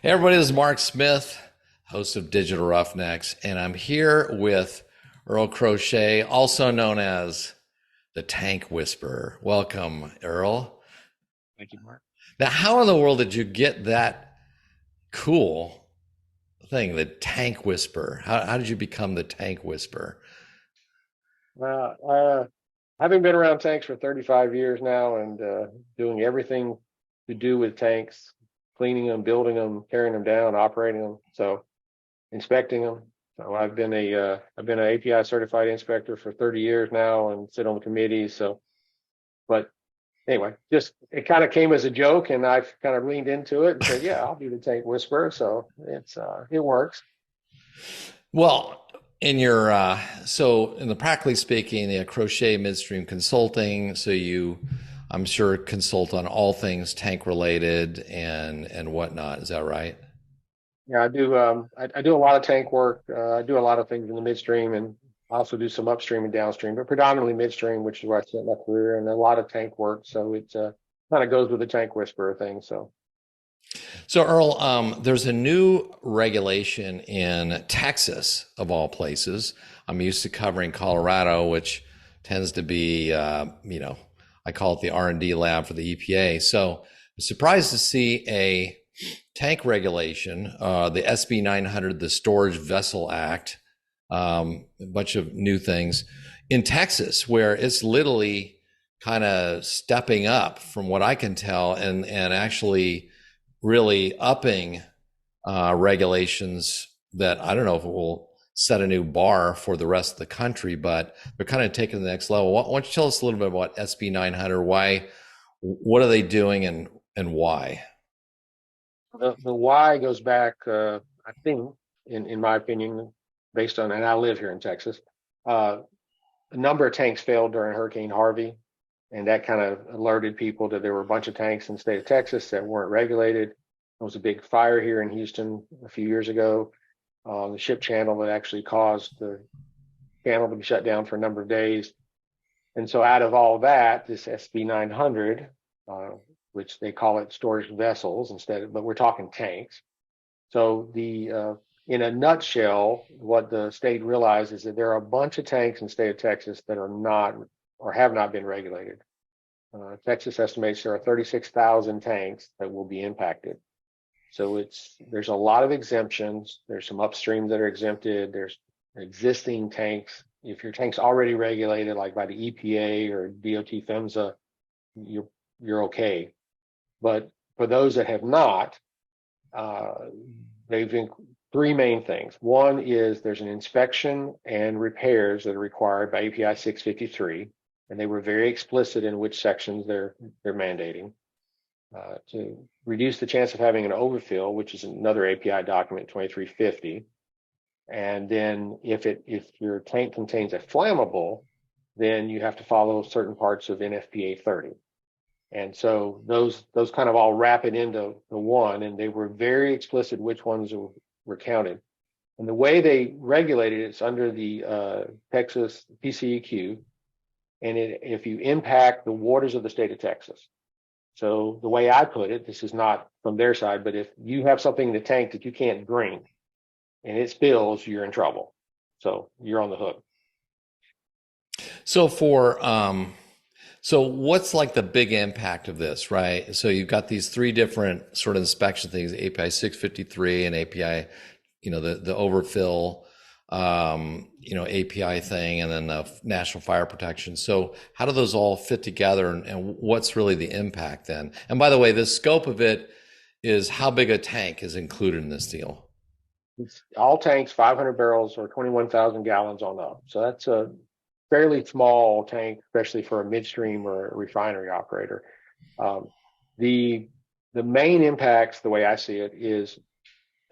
Hey everybody, this is Mark Smith, host of Digital Roughnecks, and I'm here with Earl Crochet, also known as the Tank Whisperer. Welcome, Earl. Thank you, Mark. Now, how in the world did you get that cool thing, the Tank Whisperer? How did you become the Tank Whisperer? Uh, uh, Having been around tanks for 35 years now and doing everything to do with tanks, cleaning them, building them, tearing them down, operating them, so inspecting them. So I've been an API certified inspector for 30 years now and sit on the committees. So, but anyway, just it kind of came as a joke, and I've kind of leaned into it and said, yeah, I'll be the tank whisperer. So it works. Well, in your so in the practically speaking, the crochet midstream consulting. So you, I'm sure, consult on all things tank related and whatnot. Is that right? Yeah, I do. I do a lot of tank work. I do a lot of things in the midstream, and I also do some upstream and downstream, but predominantly midstream, which is where I spent my career, and a lot of tank work. So it kind of goes with the tank whisperer thing. So So Earl, there's a new regulation in Texas, of all places. I'm used to covering Colorado, which tends to be, I call it the R&D lab for the EPA. So I'm surprised to see a tank regulation, the SB900, the Storage Vessel Act, a bunch of new things in Texas, where it's literally kind of stepping up from what I can tell and actually really upping regulations that I don't know if it will set a new bar for the rest of the country, but they're kind of taking the next level. Why don't you tell us a little bit about SB 900? Why, what are they doing and why? the why goes back, I think, in my opinion, based on, and I live here in Texas. Uh, a number of tanks failed during Hurricane Harvey, and that kind of alerted people that there were a bunch of tanks in the state of Texas that weren't regulated. There was a big fire here in Houston a few years ago, the ship channel that actually caused the channel to be shut down for a number of days. And so, out of all that, this SB 900, uh, which they call it storage vessels instead of, but we're talking tanks. So in a nutshell, what the state realized is that there are a bunch of tanks in the state of Texas that are not or have not been regulated. Texas estimates there are 36,000 tanks that will be impacted. So there's a lot of exemptions. There's some upstream that are exempted. There's existing tanks. If your tank's already regulated, like by the EPA or DOT PHMSA, you're you're okay. But for those that have not, uh, they've been three main things. One is there's an inspection and repairs that are required by API 653, and they were very explicit in which sections they're mandating to reduce the chance of having an overfill, which is another API document 2350. And then if your tank contains a flammable, then you have to follow certain parts of NFPA 30. And so those kind of all wrap it into the one, and they were very explicit which ones were counted. And the way they regulated it's under the Texas TCEQ, and if you impact the waters of the state of Texas. So the way I put it, this is not from their side, but if you have something in the tank that you can't drink and it spills, you're in trouble. So you're on the hook. So for so what's like the big impact of this, right? So you've got these three different sort of inspection things, API 653 and API, the overfill, API thing, and then the national fire protection. So how do those all fit together, and what's really the impact then? And by the way, the scope of it is how big a tank is included in this deal. It's all tanks, 500 barrels or 21,000 gallons on up. So that's a fairly small tank, especially for a midstream or a refinery operator. Um, the the main impacts, the way I see it, is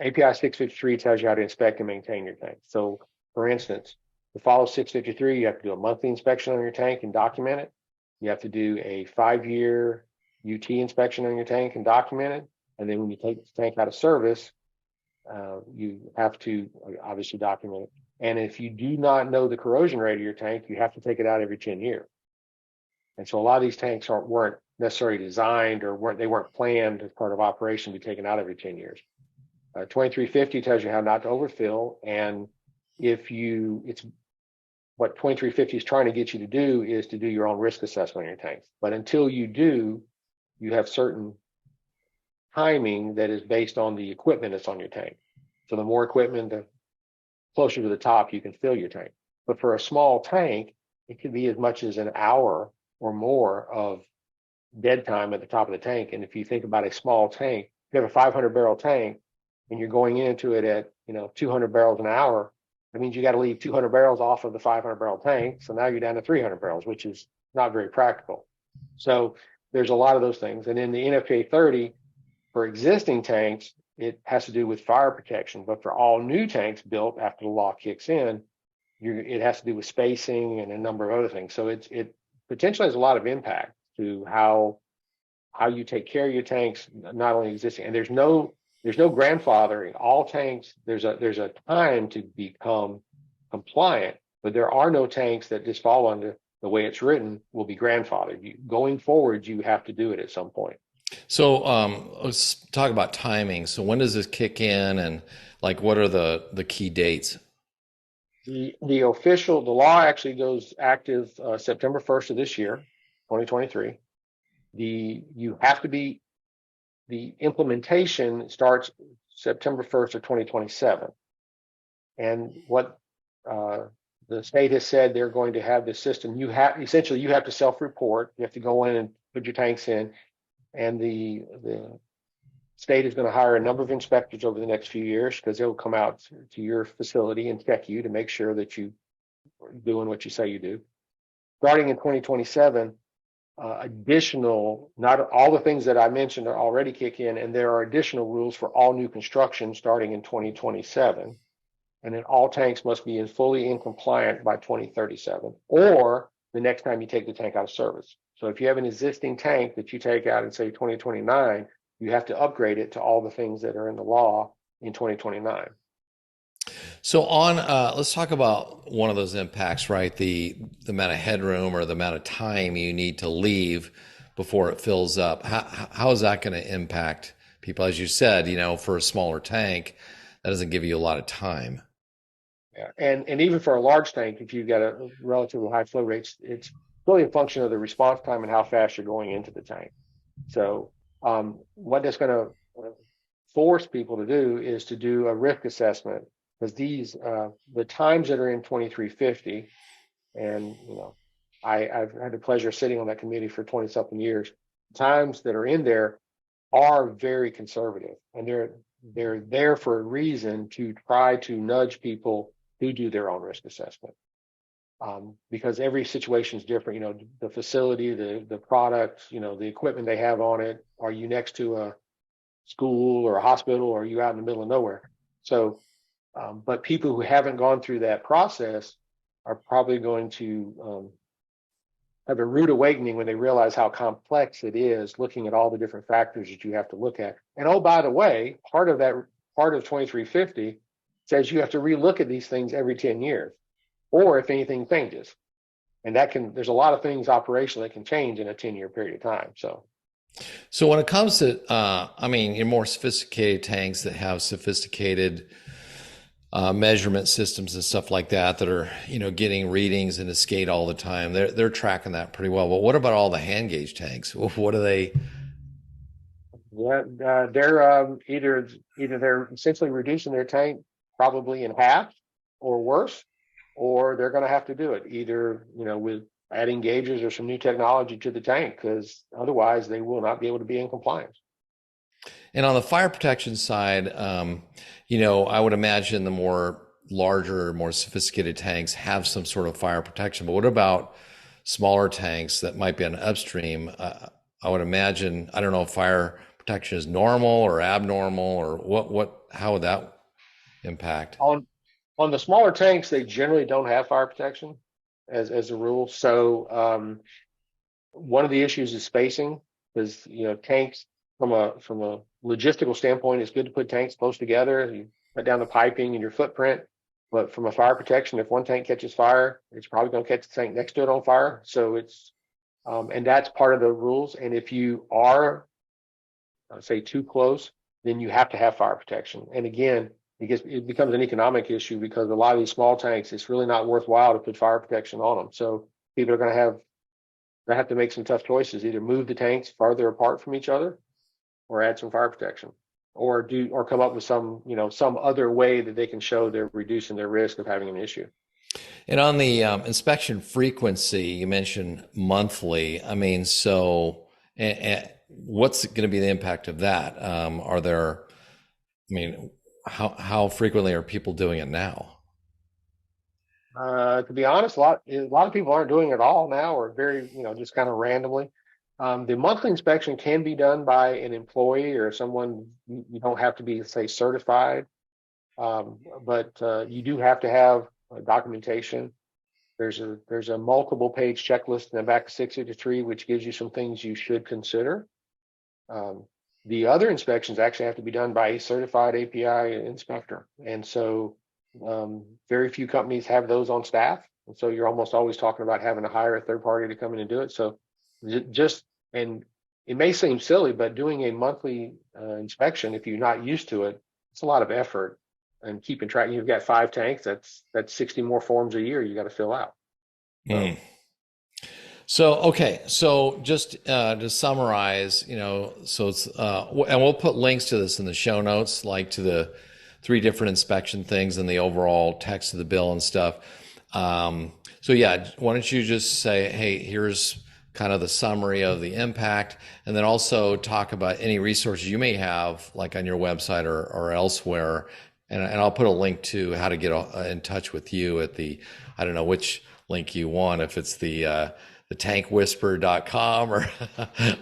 API 653 tells you how to inspect and maintain your tank. So, for instance, to follow 653, you have to do a monthly inspection on your tank and document it. You have to do a 5-year UT inspection on your tank and document it. And then when you take the tank out of service, you have to obviously document it. And if you do not know the corrosion rate of your tank, you have to take it out every 10 years. And so a lot of these tanks weren't necessarily designed or weren't planned as part of operation to be taken out every 10 years. 2350 tells you how not to overfill, and it's what 2350 is trying to get you to do is to do your own risk assessment on your tanks. But until you do, you have certain timing that is based on the equipment that's on your tank. So the more equipment, the closer to the top you can fill your tank. But for a small tank, it could be as much as an hour or more of dead time at the top of the tank. And if you think about a small tank, if you have a 500 barrel tank and you're going into it at 200 barrels an hour, that means you got to leave 200 barrels off of the 500 barrel tank. So now you're down to 300 barrels, which is not very practical. So there's a lot of those things. And in the NFPA 30, for existing tanks, it has to do with fire protection. But for all new tanks built after the law kicks in, it has to do with spacing and a number of other things. So it potentially has a lot of impact to how you take care of your tanks, not only existing. And there's no grandfathering. All tanks, there's a time to become compliant, but there are no tanks that just fall under the way it's written will be grandfathered. Going forward, you have to do it at some point. So let's talk about timing. So when does this kick in, and like what are the key dates? The law actually goes active September 1st of this year, 2023. The implementation starts September 1st of 2027. And what the state has said, they're going to have this system. You have to self-report. You have to go in and put your tanks in. And the state is going to hire a number of inspectors over the next few years, because they'll come out to your facility and check you to make sure that you are doing what you say you do. Starting in 2027, not all the things that I mentioned are already kick in, and there are additional rules for all new construction starting in 2027. And then all tanks must be fully in compliant by 2037, or the next time you take the tank out of service. So if you have an existing tank that you take out in, say, 2029, you have to upgrade it to all the things that are in the law in 2029. So let's talk about one of those impacts, right? The amount of headroom or the amount of time you need to leave before it fills up. How is that going to impact people? As you said, for a smaller tank, that doesn't give you a lot of time. Yeah, and even for a large tank, if you've got a relatively high flow rates, it's really a function of the response time and how fast you're going into the tank. So what that's going to force people to do is to do a risk assessment, because the times that are in 2350, and I've had the pleasure of sitting on that committee for 20 something years. Times that are in there are very conservative, and they're there for a reason, to try to nudge people to do their own risk assessment. Because every situation is different. The facility, the product, the equipment they have on it. Are you next to a school or a hospital, or are you out in the middle of nowhere? So, but people who haven't gone through that process are probably going to have a rude awakening when they realize how complex it is, looking at all the different factors that you have to look at. And oh, by the way, part of 2350 says you have to relook at these things every 10 years, or if anything changes. And there's a lot of things operationally that can change in a 10-year period of time. So when it comes to, your more sophisticated tanks that have sophisticated measurement systems and stuff like that are, getting readings in the skate all the time, they're tracking that pretty well. But what about all the hand gauge tanks? What are they? Yeah, they're either they're essentially reducing their tank probably in half or worse, or they're going to have to do it either, with adding gauges or some new technology to the tank, because otherwise they will not be able to be in compliance. And on the fire protection side, I would imagine the larger, more sophisticated tanks have some sort of fire protection. But what about smaller tanks that might be on upstream? I would imagine, I don't know if fire protection is normal or abnormal, or how would that impact? On the smaller tanks, they generally don't have fire protection as a rule. So one of the issues is spacing, because tanks from a logistical standpoint, it's good to put tanks close together. You cut down the piping and your footprint. But from a fire protection, if one tank catches fire, it's probably going to catch the tank next to it on fire. So it's And that's part of the rules. And if you are, say, too close, then you have to have fire protection. And again, it becomes an economic issue because a lot of these small tanks, it's really not worthwhile to put fire protection on them. So people are going to have to make some tough choices: either move the tanks farther apart from each other, or add some fire protection, or come up with some other way that they can show they're reducing their risk of having an issue. And on the inspection frequency, you mentioned monthly. I mean, so what's going to be the impact of that? Are there, I mean, how frequently are people doing it now? To be honest, a lot of people aren't doing it at all now, or very, just kind of randomly. The monthly inspection can be done by an employee or someone. You don't have to be, say, certified, but you do have to have documentation. There's a multiple page checklist in the back of 683, which gives you some things you should consider. The other inspections actually have to be done by a certified API inspector, and so very few companies have those on staff, and so you're almost always talking about having to hire a third party to come in and do it. So and it may seem silly, but doing a monthly inspection, if you're not used to it, it's a lot of effort. And keeping track, you've got 5 tanks, that's 60 more forms a year you got to fill out. So, okay. So just to summarize, so it's, and we'll put links to this in the show notes, like to the 3 different inspection things and the overall text of the bill and stuff. So yeah, why don't you just say, hey, here's kind of the summary of the impact, and then also talk about any resources you may have, like on your website or elsewhere. And I'll put a link to how to get in touch with you at I don't know which link you want, if it's the tankwhisperer.com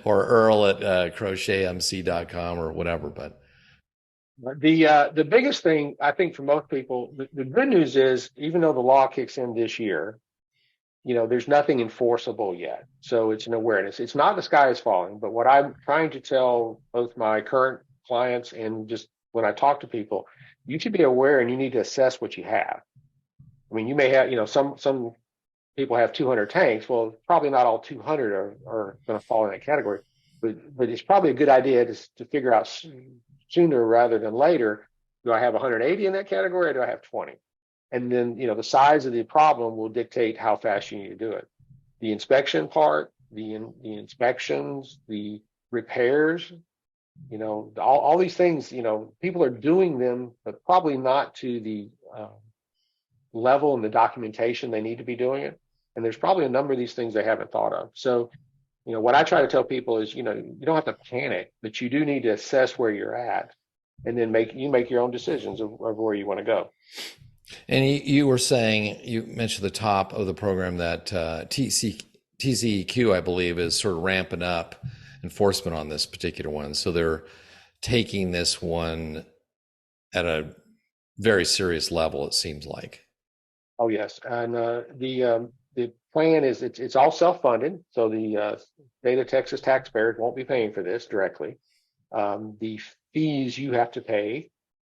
or Earl at crochetmc.com or whatever. But the biggest thing I think for most people, the good news is, even though the law kicks in this year, there's nothing enforceable yet. So it's an awareness. It's not the sky is falling, but what I'm trying to tell both my current clients and just when I talk to people, you should be aware and you need to assess what you have. I mean, you may have, some people have 200 tanks. Well, probably not all 200 are going to fall in that category, but it's probably a good idea to figure out sooner rather than later. Do I have 180 in that category, or do I have 20? And then, the size of the problem will dictate how fast you need to do it. The inspection part, the inspections, the repairs, all these things, people are doing them, but probably not to the level and the documentation they need to be doing it. And there's probably a number of these things they haven't thought of. So, what I try to tell people is, you don't have to panic, but you do need to assess where you're at, and then make your own decisions of where you want to go. And you were saying, you mentioned the top of the program that TCEQ, I believe, is sort of ramping up enforcement on this particular one. So they're taking this one at a very serious level, it seems like. Oh, yes. And the plan is it's all self-funded. So the state of Texas taxpayers won't be paying for this directly. The fees you have to pay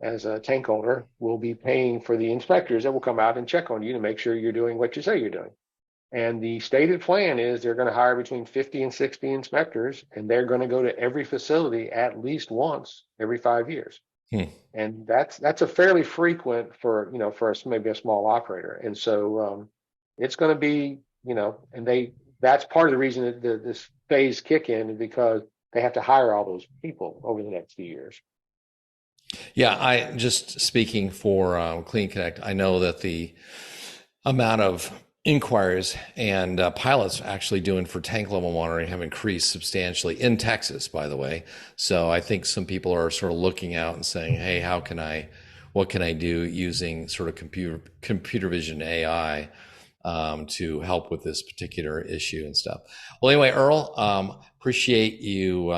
as a tank owner will be paying for the inspectors that will come out and check on you to make sure you're doing what you say you're doing. And the stated plan is they're going to hire between 50 and 60 inspectors, and they're going to go to every facility at least once every 5 years. And that's a fairly frequent for maybe a small operator. And so it's going to be, and that's part of the reason that this phase kick in is because they have to hire all those people over the next few years. Yeah, I just speaking for Clean Connect, I know that the amount of inquiries and pilots actually doing for tank level monitoring have increased substantially in Texas, by the way. So I think some people are sort of looking out and saying, hey, what can I do using sort of computer vision AI to help with this particular issue and stuff. Well, anyway, Earl, appreciate you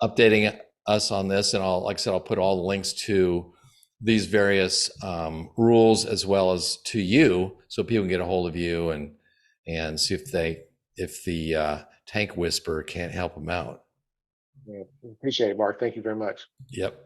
updating us on this. And like I said, I'll put all the links to these various rules as well as to you, so people can get a hold of you and see if the Tank Whisperer can't help them out. Yeah, appreciate it, Mark. Thank you very much. Yep.